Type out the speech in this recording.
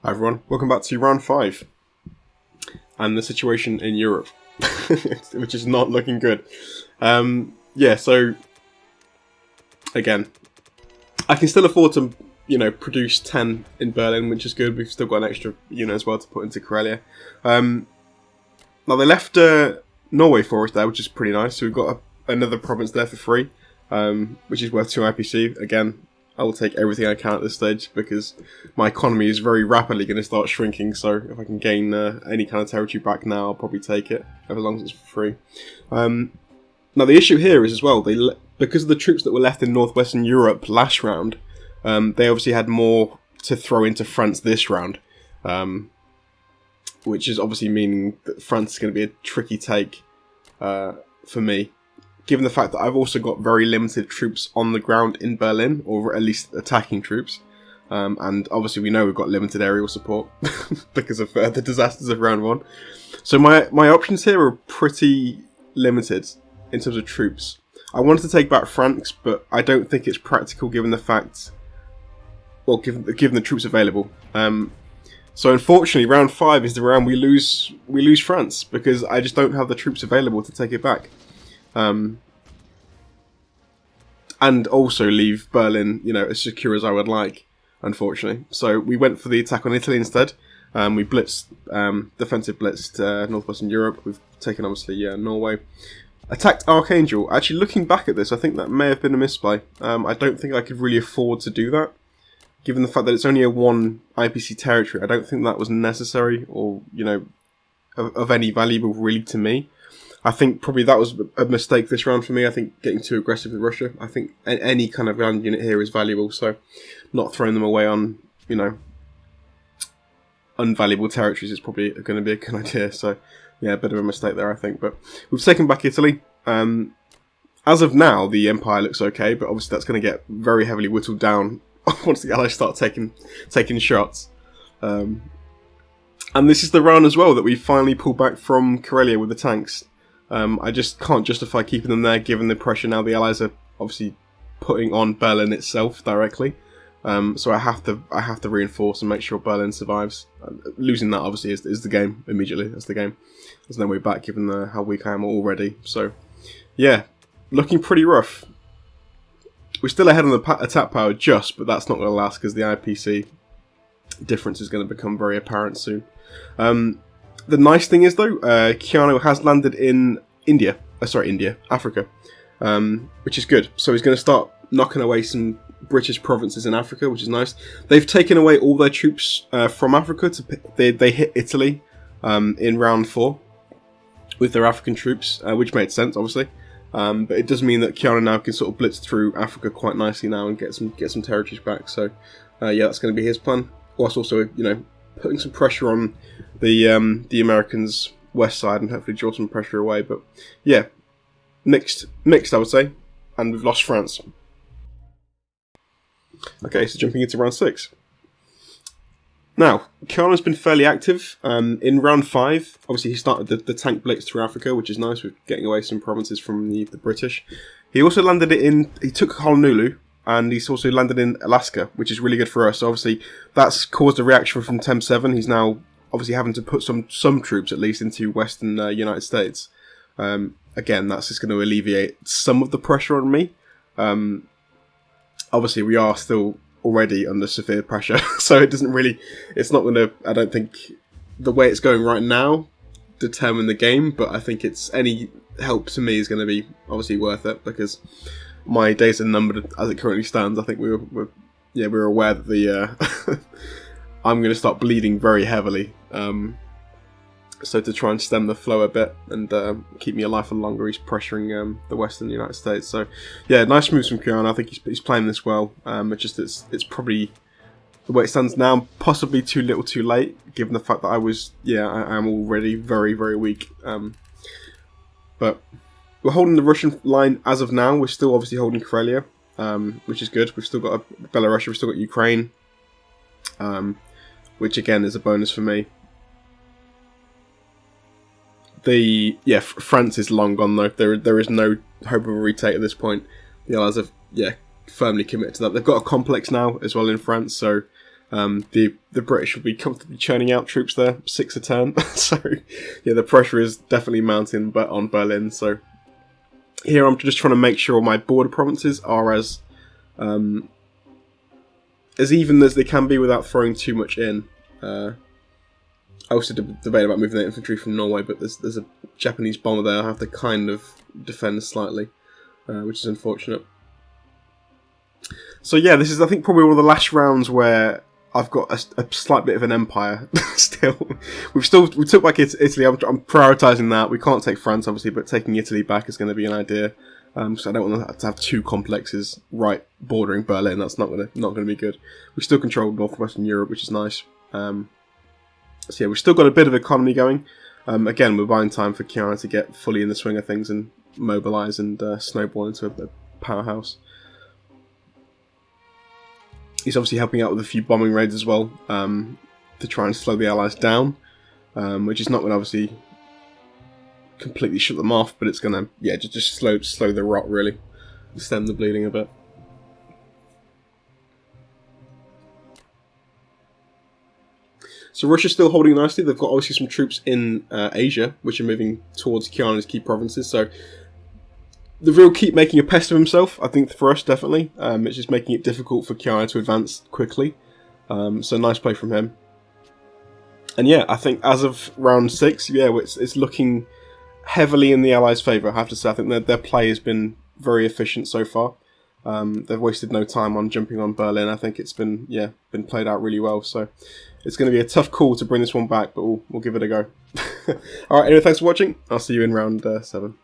Hi everyone, welcome back to round 5 and the situation in Europe, which is not looking good. So again, I can still afford to, produce 10 in Berlin, which is good. We've still got an extra unit as well to put into Karelia. Now they left Norway for us there, which is pretty nice. So we've got another province there for free, which is worth 2 IPC. Again, I will take everything I can at this stage because my economy is very rapidly going to start shrinking. So if I can gain any kind of territory back now, I'll probably take it as long as it's for free. Now the issue here is as well, because of the troops that were left in northwestern Europe last round, they obviously had more to throw into France this round, which is obviously meaning that France is going to be a tricky take for me. Given the fact that I've also got very limited troops on the ground in Berlin, or at least attacking troops, and obviously we know we've got limited aerial support because of the disasters of round 1. So my options here are pretty limited in terms of troops. I wanted to take back France, but I don't think it's practical given the fact, well, given the troops available. So unfortunately, round 5 is the round we lose France because I just don't have the troops available to take it back. And also leave Berlin, as secure as I would like, unfortunately. So we went for the attack on Italy instead. We blitzed, defensive blitzed northwestern Europe. We've taken, obviously, Norway. Attacked Archangel. Actually, looking back at this, I think that may have been a misplay. I don't think I could really afford to do that. Given the fact that it's only a 1 IPC territory, I don't think that was necessary or, of any value really to me. I think probably that was a mistake this round for me. I think getting too aggressive with Russia. I think any kind of ground unit here is valuable, so not throwing them away on, unvaluable territories is probably going to be a good idea. So, yeah, a bit of a mistake there, I think. But we've taken back Italy. As of now, the Empire looks okay, but obviously that's going to get very heavily whittled down once the Allies start taking shots. And this is the round as well that we finally pulled back from Karelia with the tanks. I just can't justify keeping them there given the pressure now the Allies are obviously putting on Berlin itself directly. So I have to reinforce and make sure Berlin survives. Losing that obviously is the game immediately. That's the game. There's no way back given how weak I am already. So yeah, looking pretty rough. We're still ahead on the attack power just, but that's not going to last because the IPC difference is going to become very apparent soon. The nice thing is, though, Keanu has landed in Africa, which is good. So he's going to start knocking away some British provinces in Africa, which is nice. They've taken away all their troops from Africa. They hit Italy in round 4 with their African troops, which made sense, obviously. But it does mean that Keanu now can sort of blitz through Africa quite nicely now and get some territories back. So yeah, that's going to be his plan. Whilst also, putting some pressure on the Americans' west side and hopefully draw some pressure away. But yeah, mixed I would say, and we've lost France. Okay, so jumping into round 6. Now, Keanu's been fairly active. In round 5, obviously he started the tank blitz through Africa, which is nice. We're getting away some provinces from the British. He also landed he took Honolulu. And he's also landed in Alaska, which is really good for us. So obviously, that's caused a reaction from Tem7. He's now obviously having to put some troops, at least, into western United States. Again, that's just going to alleviate some of the pressure on me. Obviously, we are still already under severe pressure. So it's not going to, I don't think, the way it's going right now, determine the game. But I think any help to me is going to be obviously worth it because my days are numbered as it currently stands. I think we're aware that I'm going to start bleeding very heavily. So to try and stem the flow a bit and keep me alive for longer, he's pressuring the Western United States. So yeah, nice moves from Keanu. I think he's playing this well. It's probably the way it stands now, possibly too little, too late, given the fact that I am already very, very weak. But we're holding the Russian line as of now. We're still obviously holding Karelia, which is good. We've still got Belarus, we've still got Ukraine, which again is a bonus for me. France is long gone though. There is no hope of a retake at this point. The Allies have firmly committed to that. They've got a complex now as well in France, so The British will be comfortably churning out troops there, 6 a turn. So yeah, the pressure is definitely mounting but on Berlin. So here I'm just trying to make sure my border provinces are as even as they can be without throwing too much in. I also debate about moving the infantry from Norway, but there's a Japanese bomber there I have to kind of defend slightly, which is unfortunate. So yeah, this is, I think, probably one of the last rounds where I've got a slight bit of an empire still. We took back Italy. I'm prioritising that. We can't take France, obviously, but taking Italy back is going to be an idea. So I don't want to have two complexes right bordering Berlin. That's not going to be good. We still control northwestern Europe, which is nice. So yeah, we've still got a bit of economy going. Again, we're buying time for Keanu to get fully in the swing of things and mobilise and snowball into a powerhouse. He's obviously helping out with a few bombing raids as well, to try and slow the Allies down, which is not going to obviously completely shut them off, but it's going to, yeah, just slow the rot, really, stem the bleeding a bit. So Russia's still holding nicely. They've got obviously some troops in Asia, which are moving towards Keanu's key provinces. So the real keep making a pest of himself, I think, for us, definitely. It's just making it difficult for Keanu to advance quickly. So nice play from him. And yeah, I think as of round 6, yeah, it's looking heavily in the Allies' favour, I have to say. I think their play has been very efficient so far. They've wasted no time on jumping on Berlin. I think it's been played out really well. So it's going to be a tough call to bring this one back, but we'll give it a go. Alright, anyway, thanks for watching. I'll see you in round 7.